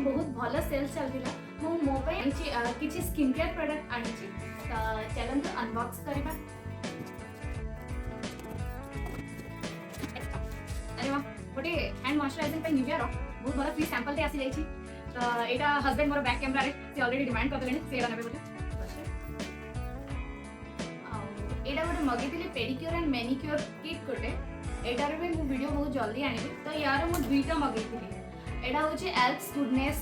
बहुत भल सेल चलता मो किसी स्किन केयर प्रोडक्ट आनी चलते अनबॉक्स करवा। अरे वाह गोटे हैंड मॉइस्चराइजिंग निविया बहुत भल फ्री सैंपल आसी जाइए। तो यहाँ हजबैंड मोर बैक कैमेरा से ऑलरेडी डिमांड करदे से ने बोले यहाँ गोटे मगेली पेडिक्योर एंड मैनिक्योर किट गोटे एटार भी मुझे वीडियो बहुत जल्दी आनी। तो यार मुझे दुईटा मगेली यहाँ हूँ एल्प्स गुडनेस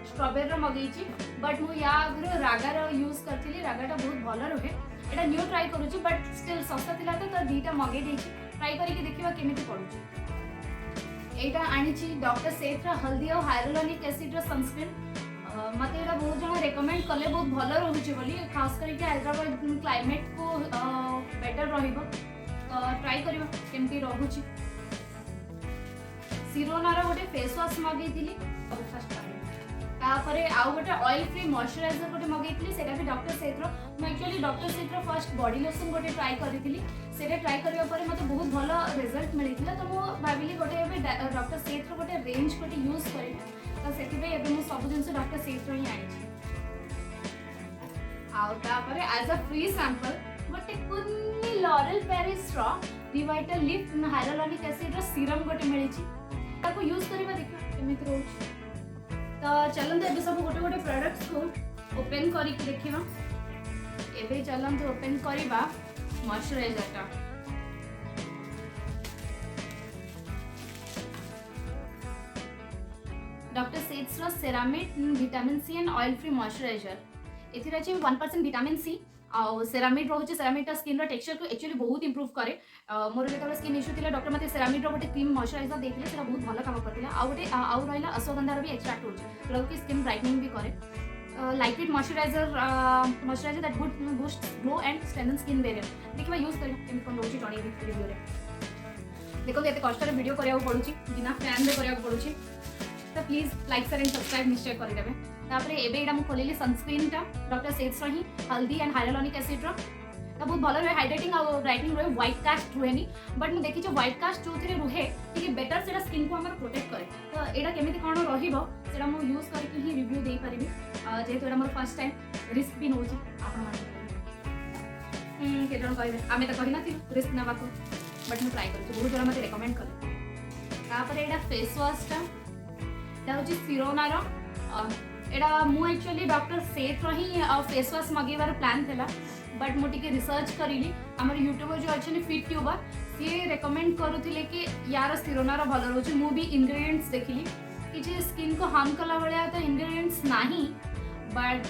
स्ट्रॉबेरी मगेई बट मुझे या आगे रागार यूज करी रागाटा बहुत भल रुहे यहाँ न्यू ट्राई करुँच बट स्टिल सस्ता था तो दुईटा मगे ट्राई करके देखा केमी पड़ुची। यहाँ आनी डॉक्टर सेठ हल्दी और हाइलुरोनिक एसिड सनस्क्रीन मत यहाँ बहुत जन रेकमेंड कले बहुत भल रोचे बोली खास करके हैदराबाद क्लाइमेट को बेटर ट्राई करवा केमती रोचे। सिरोनार गोटे फेस वाश मगेली तापर आउ गोटे ऑयल फ्री मॉइस्चराइजर गोटे मगेली से भी डॉक्टर सेठ एक्चुअली डॉक्टर सेठ फर्स्ट बॉडी लोशन गोटे ट्राई करी से ट्राई करने मत बहुत भल रिजल्ट मिलता। तो मुझे भाविली गोटे डॉक्टर सेठ गोटे रेंज गोटे यूज करी तो से सब जिन डॉक्टर सेठ ही आउे एज अ फ्री सैंपल गोटे कुनी laurel Paris Revital lift hyaluronic acid serum गोटे मिली यूज करवा देखा केमी रोचे। तो चलते ए सब गोटे गोटे प्रोडक्ट्स को ओपन करके देखा। एबे चलते ओपन करवा मॉइस्चराइजर डॉक्टर सेट्स ceramide vitamin C and oil free moisturiser एथिरा 1% विटामिन सी आउ सेरामिड रोचे सेरामिड स्किन टेक्सचर को एक्चुअली बहुत इंप्रूव करे। मोर जो स्किन इश्यू थी डॉक्टर मत सेरामिड गोटे क्रीम मॉइस्चराइजर देते से बहुत भल काम करता। आउ गोटे आउ रहा अश्वगंधार भी एक्सट्रैक्ट होता जो कि स्किन ब्राइटनिंग भी करे। Lightweight moisturiser that good boost glow and strengthen skin barrier देखा यूज कर कौन रोचे जन रिव्यू देखो ये कष्ट वीडियो कराया पड़ूँ बिना फैन में कराया पड़ूँ। तो please like share and subscribe निश्चय करदे। तापर एबे एटा मु खोलेली सनस्क्रीन टा डॉक्टर सेट्स ही हल्दी एंड हाइलुरोनिक एसिड तो बहुत भल रहे हाइड्रेटिंग और ब्राइटनिंग रहे व्हाइट कास्ट रुहेनी बट मुझे देखी व्हाइट कास्ट जो रुहे टी बेटर से स्किन को आम प्रोटेक्ट करे। तो यहाँ केमी कौन रहा मुझे यूज करके ही रिव्यू दे पारि जेहेतु यहाँ मोर फर्स्ट टाइम रिस्क भी नौ के कहे आम तो कहना रिस्क ना बट मुझे ट्राई कर बहुत जन मत रेकमेंड कले। यहाँ फेस वाशटा हूँ सिरोनार यहाँ मुझे एक्चुअली डॉक्टर सेठ ही फेस वाश मगेबार प्लान था बट मुझे रिसर्च करी आमर यूट्यूबर जो अच्छे फिट ट्यूबर सी रेकमेंड करुले कि यार सिरोनार भल रोचे मु भी इंग्रेडिएंट्स देखिली कि स्किन को हार्म कला भाया तो इंग्रेडिएंट्स नाही बट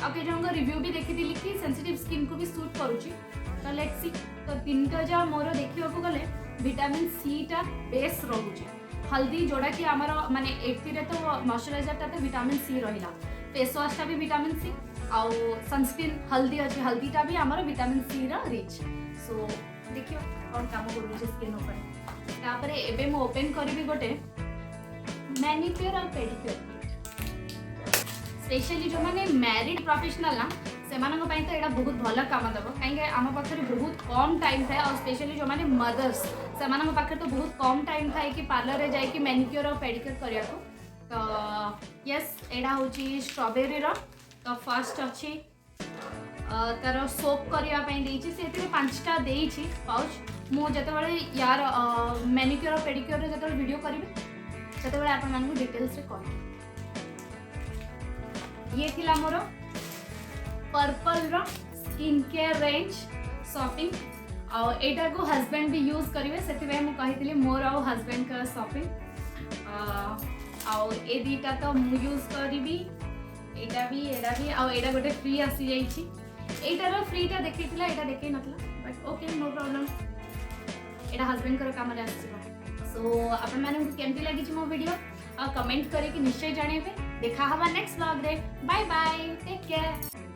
आगे जन रिव्यू भी देखी कि सेंसिटिव स्किन को भी सूट करुच्ची। तो लेट्स सी तो तीनटा जा मोर देखा गले विटामिन सी टा बेस रोचे हल्दी जोड़ा कि आमर माने एथिरे तो मॉइस्चराइजर तो विटामिन सी रहा फेस वाशटा भी विटामिन सी आउ सनस्क्रीन हल्दी अच्छे हल्दीटा भी आमर विटामिन सी रिच। सो देखियो कौन काम कर स्किन उपर। एबे मु ओपन करी गोटे मैनिक्योर और पेडिक्योर स्पेशली जो मैंने मैरिड प्रोफेशनल ना से तो यहाँ बहुत भल कम देव कहीं आम पाखे बहुत कम टाइम थाए और स्पेशली जो मैंने मदर्स से पाखे तो बहुत कम टाइम थाए कि पार्लर रे जाइए मैनिक्योर और पेडिक्योर करने को। तो यस यहाँ हूँ स्ट्रॉबेरी तो फर्स्ट अच्छी तार सोप करने से 5टा देती पाउच मुझे यार मैनिक्योर और पेडिक्योर जो वीडियो करी से आपको डिटेल्स कह ये थी more purple skin care range shopping आईटा को हस्बैंड भी यूज करेंगे से कही मोर आ हस्बैंड का शॉपिंग ए दीटा तो मु यूज करी एटा भी आईटा गोटे फ्री आसी जाइटार फ्रीटा देखा यहाँ देखे ना बट ओके नो प्रॉब्लम यहाँ हस्बैंड काम सो आपण मैंने केमती लगी मो वीडियो कमेंट करके निश्चय जानवे देखा हवा नेक्स्ट व्लॉग रे बाय बाय टेक केयर।